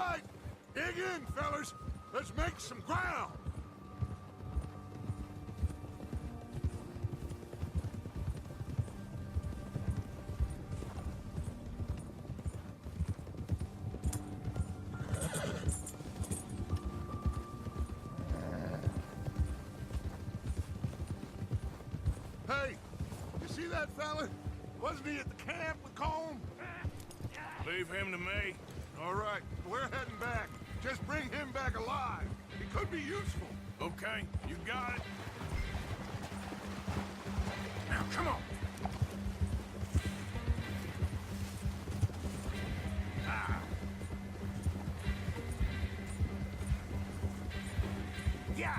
Right, dig in, fellas. Let's make some ground. Hey, you see that fella? Wasn't he at the camp with Colm? Leave him to me. All right, we're heading back. Just bring him back alive. He could be useful. Okay, you got it. Now, come on. Ah. Yeah.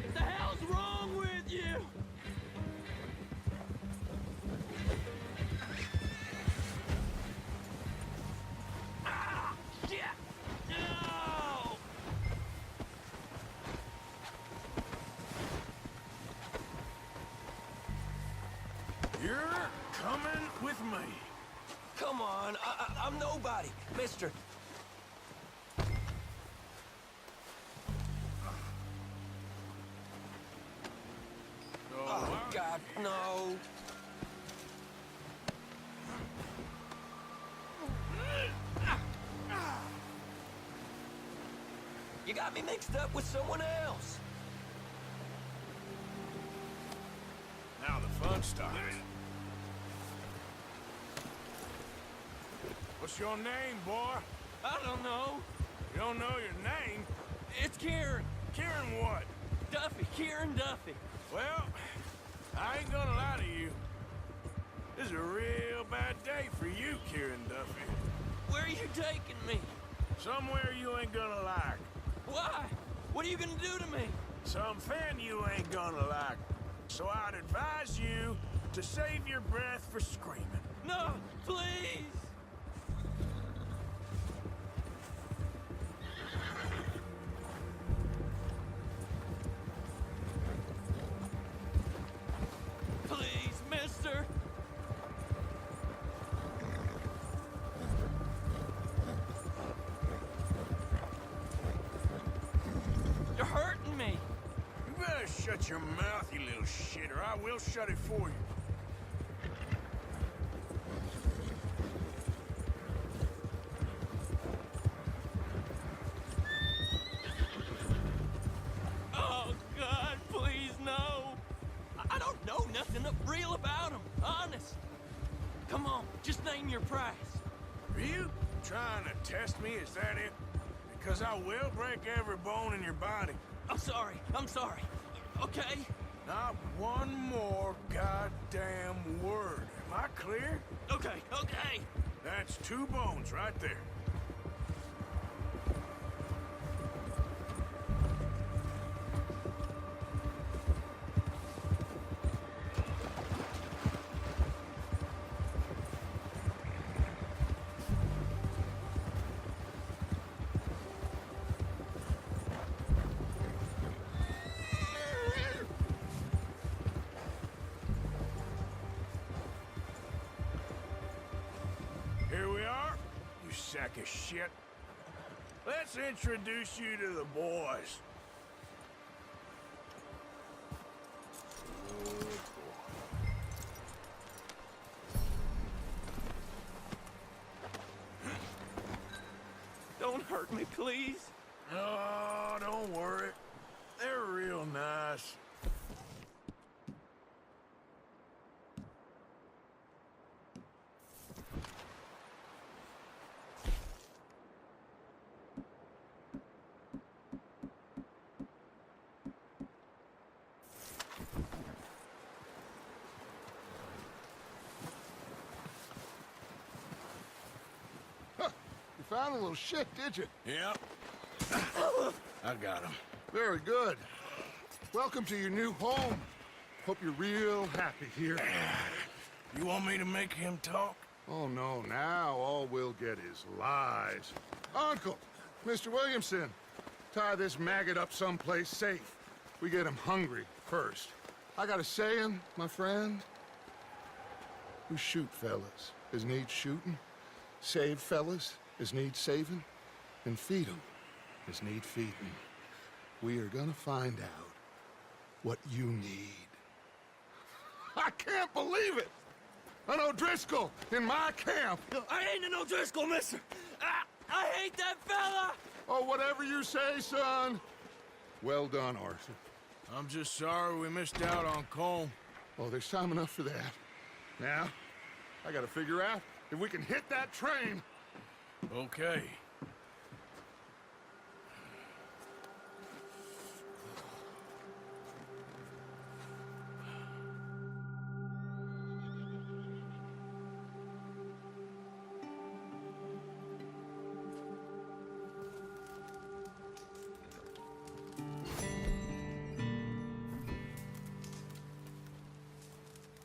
What the hell's wrong with you? Ah! Shit! No! You're coming with me. Come on, I'm nobody, mister. Oh, God, no. You got me mixed up with someone else. Now the fun starts. What's your name, boy? I don't know. You don't know your name? It's Kieran. Kieran what? Duffy, Kieran Duffy. Well, I ain't gonna lie to you. This is a real bad day for you, Kieran Duffy. Where are you taking me? Somewhere you ain't gonna like. Why? What are you gonna do to me? Something you ain't gonna like. So I'd advise you to save your breath for screaming. No, please. Please, mister. You're hurting me. You better shut your mouth, you little shit, or I will shut it for you. Oh, God, please, no. I don't know nothing real about him, honest. Come on, just name your price. Are you trying to test me? Is that it? Because I will break every bone in your body. I'm sorry, okay? Not one more goddamn word. Am I clear? Okay. That's 2 bones right there. Here we are, you sack of shit. Let's introduce you to the boys. Don't hurt me, please. Oh, don't worry. They're real nice. You found a little shit, did you? Yep. I got him. Very good. Welcome to your new home. Hope you're real happy here. You want me to make him talk? Oh, no, now all we'll get is lies. Uncle, Mr. Williamson, tie this maggot up someplace safe. We get him hungry first. I got a saying, my friend. who shoot fellas as need shooting, save fellas as need saving, and feed 'em as need feeding. We are gonna find out what you need. I can't believe it! An O'Driscoll in my camp! I ain't an O'Driscoll, mister! I hate that fella! Oh, whatever you say, son. Well done, Arthur. I'm just sorry we missed out on Colm. Oh, there's time enough for that. Now, I gotta figure out if we can hit that train. Okay.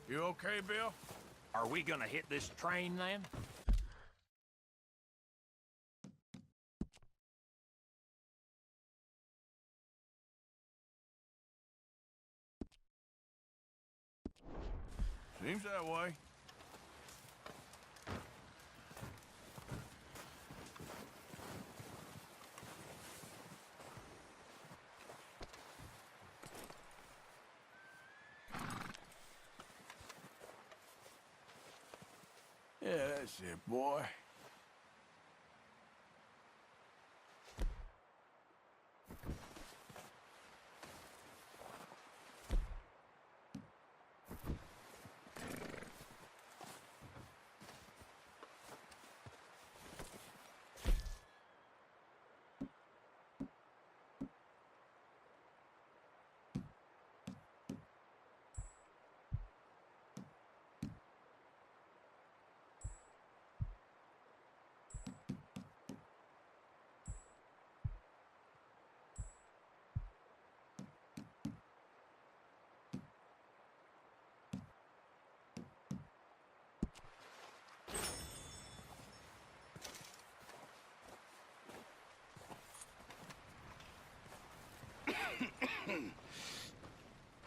You okay, Bill? Are we gonna hit this train then? Seems that way. Yeah, that's it, boy.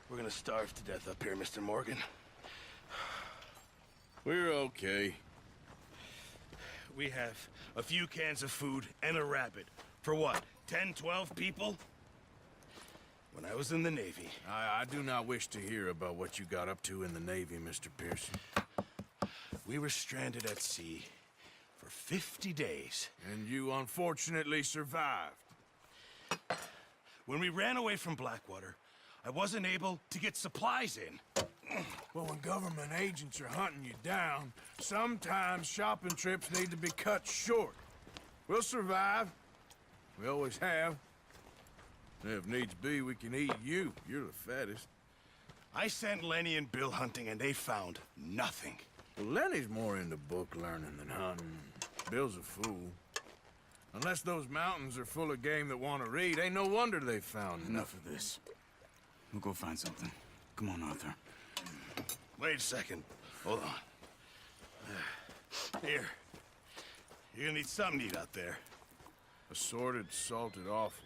We're gonna starve to death up here, Mr. Morgan. We're okay. We have a few cans of food and a rabbit. For what, 10, 12 people? When I was in the Navy... I do not wish to hear about what you got up to in the Navy, Mr. Pearson. We were stranded at sea for 50 days. And you unfortunately survived. When we ran away from Blackwater, I wasn't able to get supplies in. Well, when government agents are hunting you down, sometimes shopping trips need to be cut short. We'll survive. We always have. And if needs be, we can eat you. You're the fattest. I sent Lenny and Bill hunting, and they found nothing. Well, Lenny's more into book learning than hunting. Bill's a fool. Unless those mountains are full of game that want to read, ain't no wonder they found Enough of this. We'll go find something. Come on, Arthur. Wait a second. Hold on. Here. You're gonna need something to eat out there. Assorted, salted offal.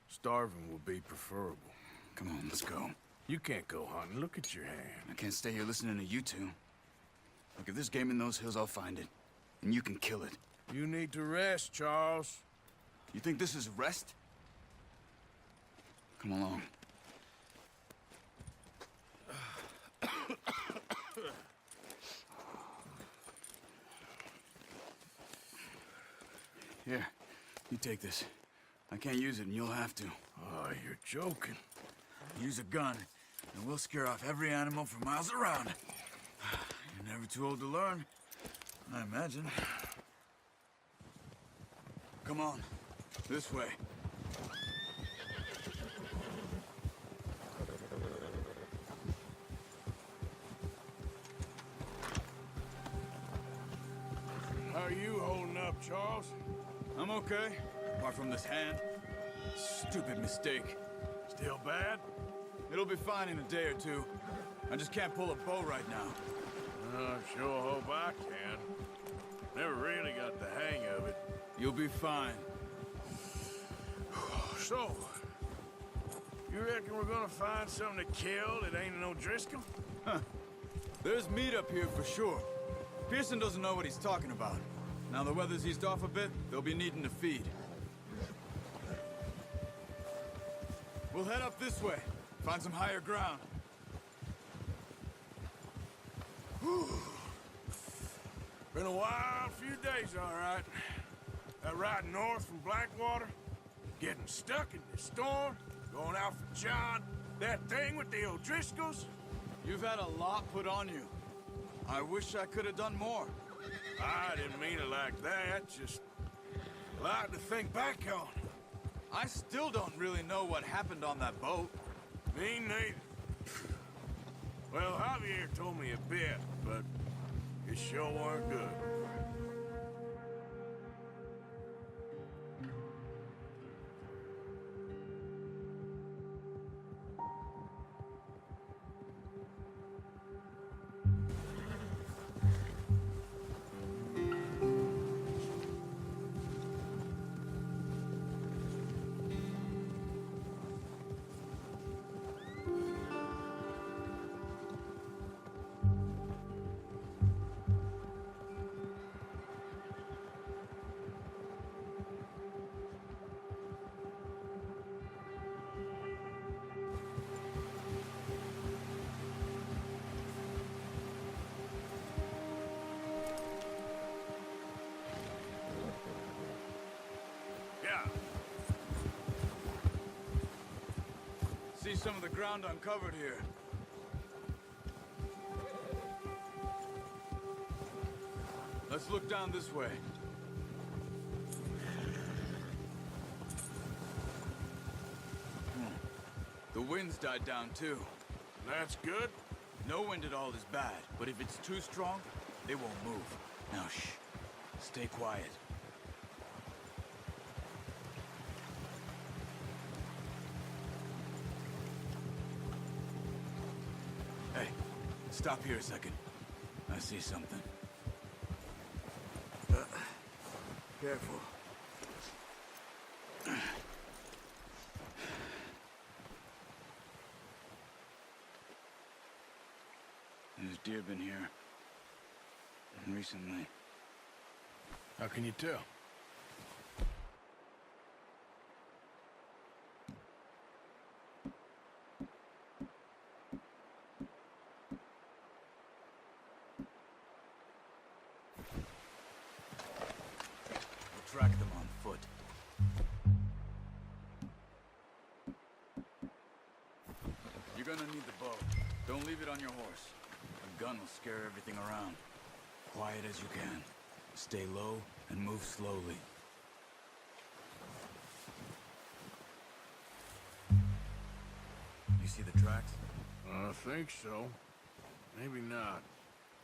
Starving will be preferable. Come on, let's go. You can't go hunting. Look at your hand. I can't stay here listening to you two. Look, if there's game in those hills, I'll find it. And you can kill it. You need to rest, Charles. You think this is rest? Come along. Here, you take this. I can't use it, and you'll have to. Oh, you're joking. Use a gun, and we'll scare off every animal for miles around. You're never too old to learn, I imagine. Come on, this way. How are you holding up, Charles? I'm okay, apart from this hand. Stupid mistake. Still bad? It'll be fine in a day or two. I just can't pull a bow right now. I sure hope I can. Never really got the hang of it. You'll be fine. So, you reckon we're gonna find something to kill that ain't an O'Driscoll? There's meat up here for sure. Pearson doesn't know what he's talking about. Now the weather's eased off a bit, they'll be needing to feed. We'll head up this way, find some higher ground. Whew. Been a wild few days, all right. That ride north from Blackwater, getting stuck in this storm, going out for John, that thing with the O'Driscolls. You've had a lot put on you. I wish I could have done more. I didn't mean it like that, just a lot to think back on. I still don't really know what happened on that boat. Me neither. Well, Javier told me a bit, but it sure weren't good. Yeah. See some of the ground uncovered here. Let's look down this way. The wind's died down too. That's good. No wind at all is bad, but if it's too strong, they won't move. Now shh. Stay quiet. Hey, stop here a second. I see something. Careful. There's deer been here. Recently. How can you tell? We'll track them on foot. You're gonna need the bow. Don't leave it on your horse. A gun will scare everything around. Quiet as you can. Stay low and move slowly. You see the tracks? I think so. Maybe not.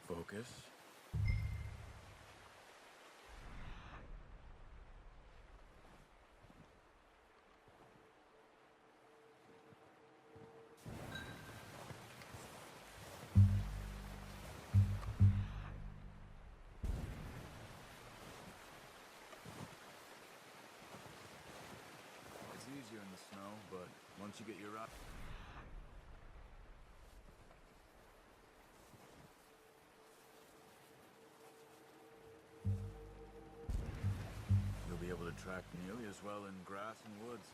Focus. It's easier in the snow, but once you get your route... You'll be able to track nearly as well in grass and woods.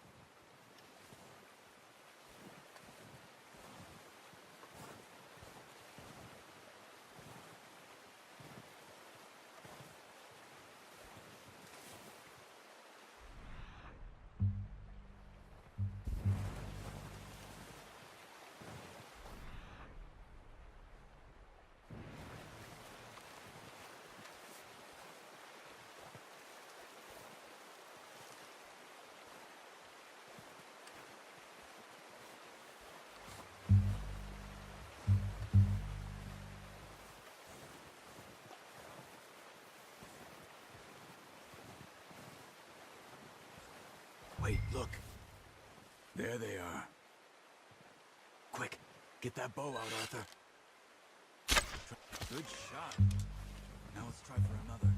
Wait, look. There they are. Quick, get that bow out, Arthur. Good shot. Now let's try for another.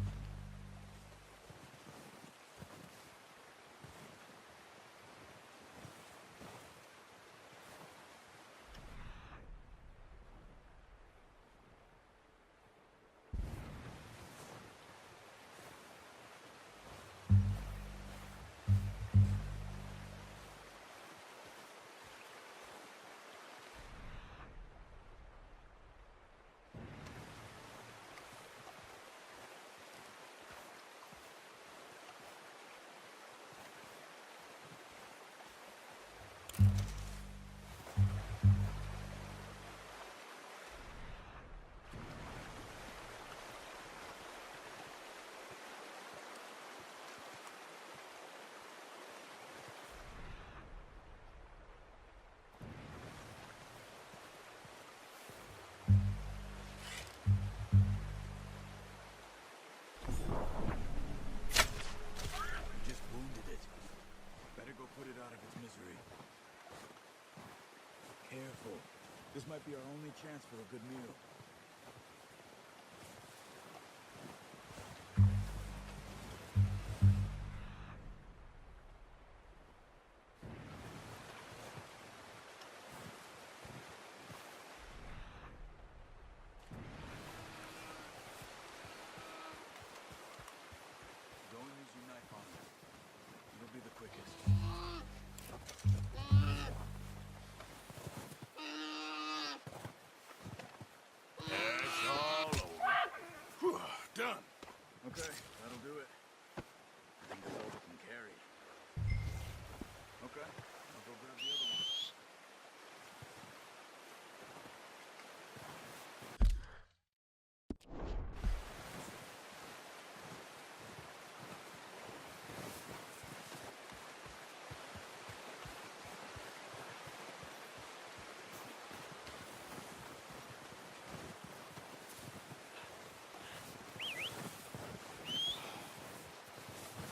put it out of its misery. Careful. This might be our only chance for a good meal. Don't use your knife on it. It'll be the quickest. That's all over. Whew, done. Okay, that'll do it. I think that's all we can carry. Okay, I'll go grab the other one.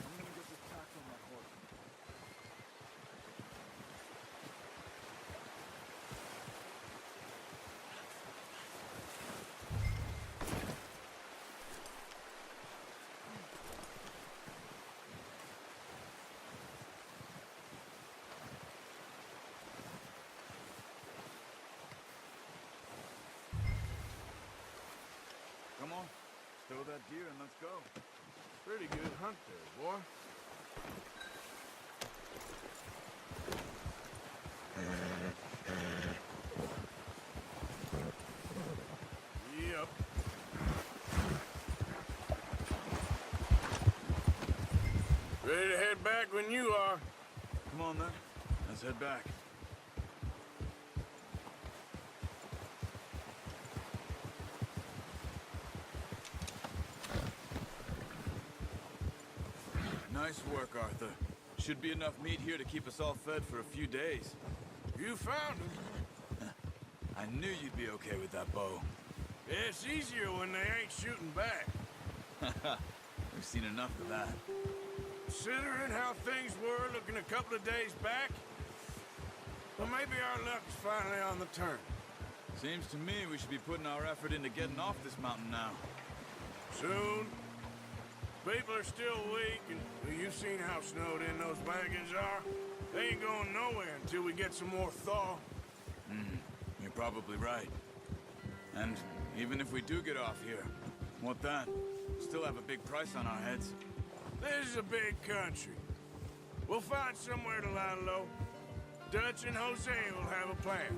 I'm gonna get this pack on my horse. Come on, stow that deer and let's go. Pretty good hunt there, boy. Yep. Ready to head back when you are. Come on then, let's head back. Nice work, Arthur. Should be enough meat here to keep us all fed for a few days. You found him. I knew you'd be okay with that bow. It's easier when they ain't shooting back. We've seen enough of that. Considering how things were looking a couple of days back, well, maybe our luck is finally on the turn. Seems to me we should be putting our effort into getting off this mountain now. Soon. People are still weak, and well, you've seen how snowed in those wagons are. They ain't going nowhere until we get some more thaw. You're probably right. And even if we do get off here, what then? Still have a big price on our heads. This is a big country. We'll find somewhere to lie low. Dutch and Jose will have a plan.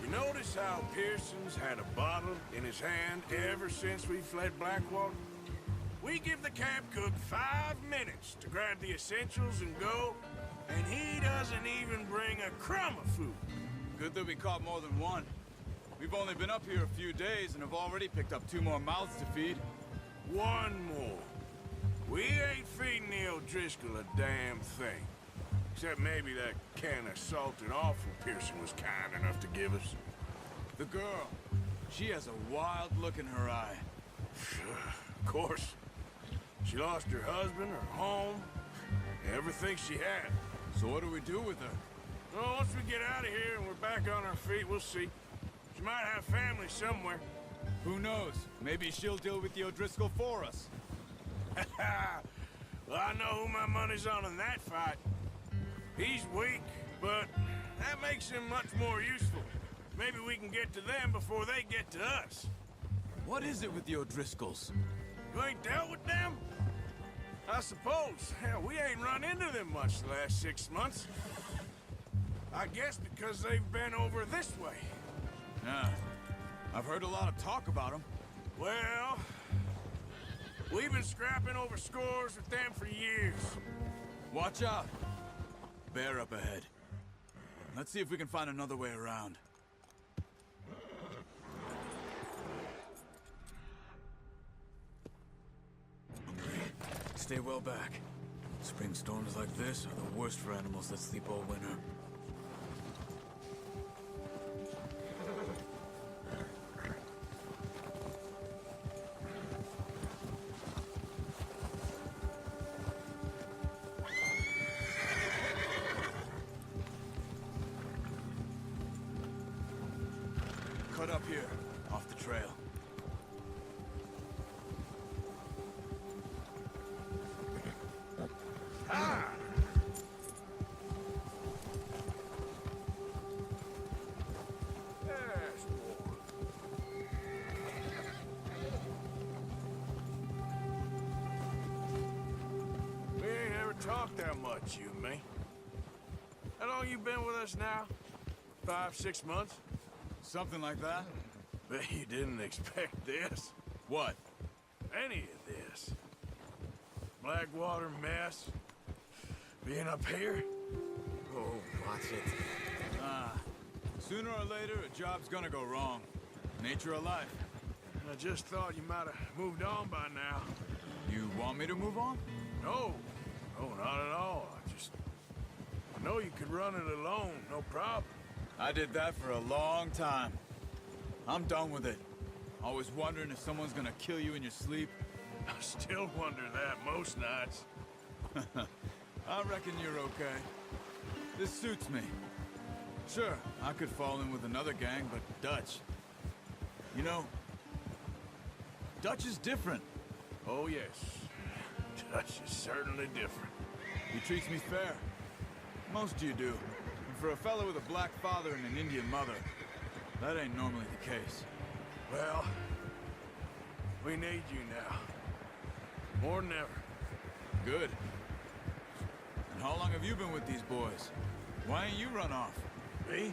You notice how Pearson's had a bottle in his hand ever since we fled Blackwater? We give the camp cook 5 minutes to grab the essentials and go, and he doesn't even bring a crumb of food. Good that we caught more than one. We've only been up here a few days and have already picked up 2 more mouths to feed. One more. We ain't feeding the O'Driscoll a damn thing. Except maybe that can of salted offal Pearson was kind enough to give us. The girl, she has a wild look in her eye. Of course. She lost her husband, her home, everything she had. So what do we do with her? Well, once we get out of here and we're back on our feet, we'll see. She might have family somewhere. Who knows? Maybe she'll deal with the O'Driscoll for us. Well, I know who my money's on in that fight. He's weak, but that makes him much more useful. Maybe we can get to them before they get to us. What is it with the O'Driscolls? You ain't dealt with them? I suppose. Hell, we ain't run into them much the last 6 months. I guess because they've been over this way. Yeah, I've heard a lot of talk about them. Well, we've been scrapping over scores with them for years. Watch out. Bear up ahead. Let's see if we can find another way around. Stay well back. Spring storms like this are the worst for animals that sleep all winter. cut up here, off the trail. Yes, boy. We ain't ever talked that much, you and me. How long you been with us now? 5, 6 months? Something like that? Bet you didn't expect this. What? Any of this. Blackwater mess. Being up here. Oh, watch it. Sooner or later, a job's gonna go wrong. Nature of life. I just thought you might have moved on by now. You want me to move on? No. No, not at all. I know you could run it alone, no problem. I did that for a long time. I'm done with it. Always wondering if someone's gonna kill you in your sleep. I still wonder that most nights. I reckon you're okay. This suits me. Sure, I could fall in with another gang, but Dutch... You know, Dutch is different. Oh, yes. Dutch is certainly different. He treats me fair. Most of you do. And for a fellow with a black father and an Indian mother, that ain't normally the case. Well, we need you now. More than ever. Good. And how long have you been with these boys? Why ain't you run off? Me?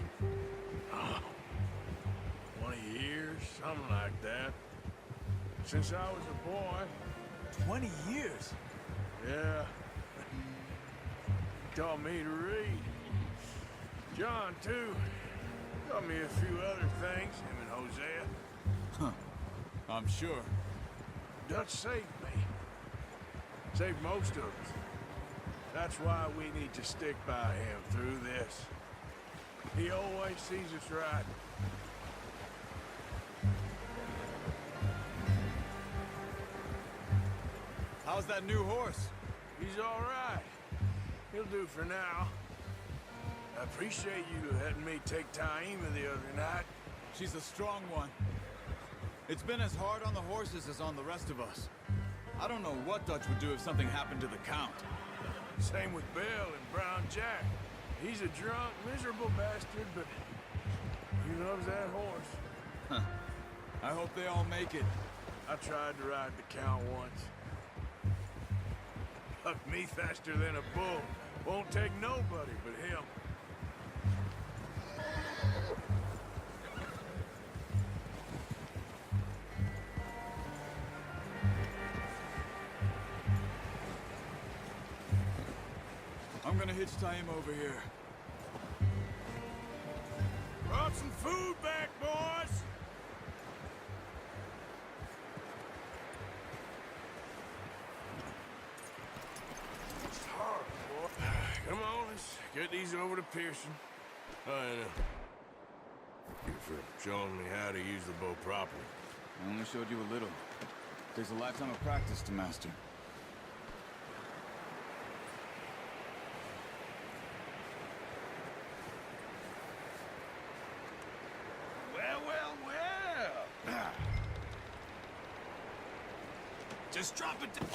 Oh, 20 years, something like that. Since I was a boy. 20 years? Yeah. He taught me to read. John, too. Taught me a few other things, him and Hosea. Huh. I'm sure. Dutch saved me. Saved most of us. That's why we need to stick by him through this. He always sees us right. How's that new horse? He's all right. He'll do for now. I appreciate you letting me take Taima the other night. She's a strong one. It's been as hard on the horses as on the rest of us. I don't know what Dutch would do if something happened to the Count. Same with Bill and Brown Jack. He's a drunk, miserable bastard, but he loves that horse. Huh. I hope they all make it. I tried to ride the Count once. Bucked me faster than a bull. Won't take nobody but him. I'm gonna hitch Taima over here. Brought some food back, boys! It's hard, boy. Come on, let's get these over to Pearson. And, you for showing me how to use the bow properly. I only showed you a little. Takes a lifetime of practice to master. Well. Just drop it down.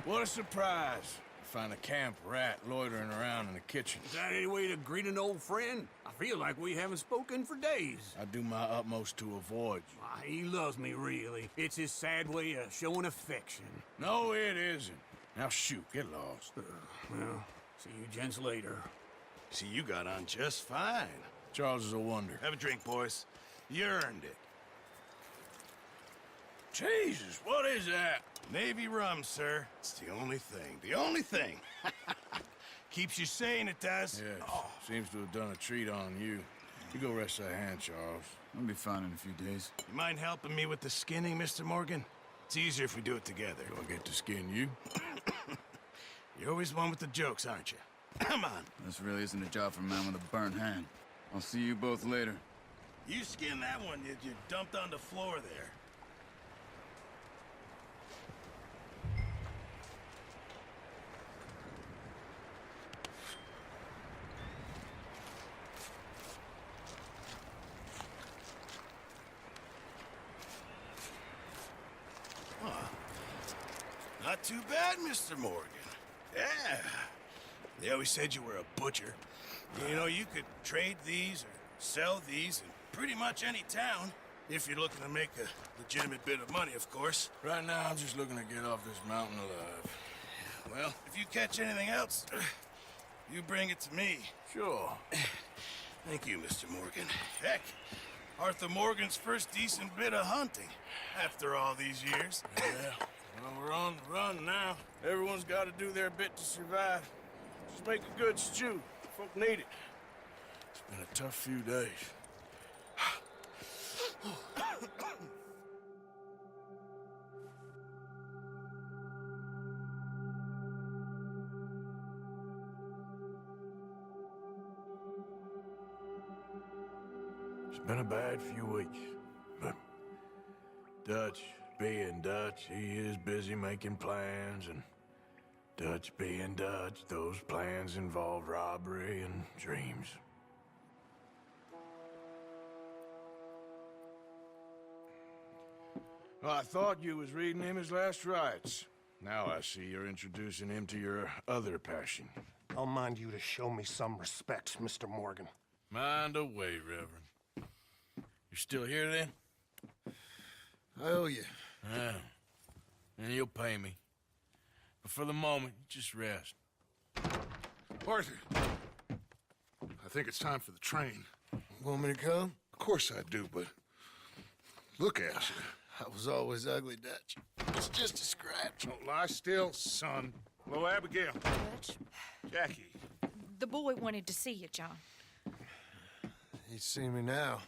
What a surprise. Find a camp rat loitering around in the kitchen. Is that any way to greet an old friend? I feel like we haven't spoken for days. I do my utmost to avoid you. Why, he loves me, really. It's his sad way of showing affection. No, it isn't. Now shoot, get lost. Well, see you gents later. See, you got on just fine. Charles is a wonder. Have a drink, boys. You earned it. Jesus, what is that? Navy rum, sir. It's the only thing. The only thing. Keeps you sane, it does. Yes, seems to have done a treat on you. You go rest that hand, Charles. I'll be fine in a few days. You mind helping me with the skinning, Mr. Morgan? It's easier if we do it together. Do I get to skin you? You're always one with the jokes, aren't you? Come on. This really isn't a job for a man with a burnt hand. I'll see you both later. You skin that one that you dumped on the floor there. Not too bad, Mr. Morgan. Yeah. They always said you were a butcher. You know, you could trade these or sell these in pretty much any town, if you're looking to make a legitimate bit of money, of course. Right now, I'm just looking to get off this mountain alive. Well, if you catch anything else, you bring it to me. Sure. Thank you, Mr. Morgan. Heck, Arthur Morgan's first decent bit of hunting after all these years. Yeah. Well, we're on the run now. Everyone's got to do their bit to survive. Just make a good stew. Folk need it. It's been a tough few days. It's been a bad few weeks, but Dutch being Dutch, he is busy making plans, and Dutch being Dutch, those plans involve robbery and dreams. Well, I thought you was reading him his last rites. Now I see you're introducing him to your other passion. I'll mind you to show me some respect, Mr. Morgan. Mind away, Reverend. You still here, then? I owe you. Yeah. And you'll pay me. But for the moment, just rest. Arthur, I think it's time for the train. Want me to come? Of course I do, but look at you. I was always ugly, Dutch. It's just a scratch. Don't lie still, son. Hello, Abigail. Dutch, Jackie. the boy wanted to see you, John. He's seen me now.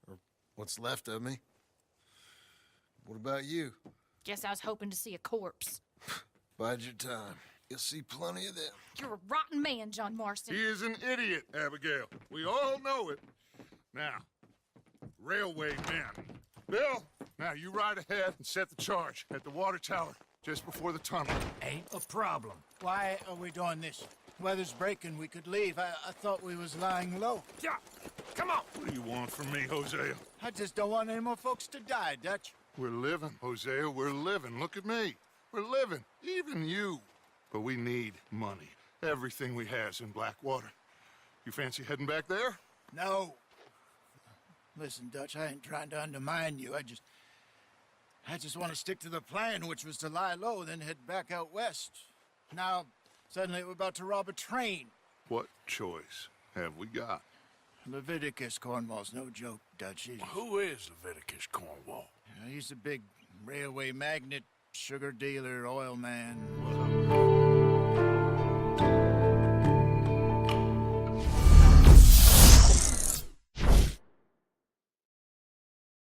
Or what's left of me. What about you? Guess I was hoping to see a corpse. Bide your time. You'll see plenty of them. You're a rotten man, John Marston. He is an idiot, Abigail. We all know it. Now, railway men. Bill, now you ride ahead and set the charge at the water tower just before the tunnel. Ain't a problem. Why are we doing this? Weather's breaking. We could leave. I thought we was lying low. Yeah, come on. What do you want from me, Hosea? I just don't want any more folks to die, Dutch. We're living, Hosea. We're living. Look at me. We're living. Even you. But we need money. Everything we have's in Blackwater. You fancy heading back there? No. Listen, Dutch, I ain't trying to undermine you. I just want to stick to the plan, which was to lie low, then head back out west. Now, suddenly we're about to rob a train. What choice have we got? Leviticus Cornwall's no joke, Dutch. Who is Leviticus Cornwall? He's a big railway magnate, sugar dealer, oil man.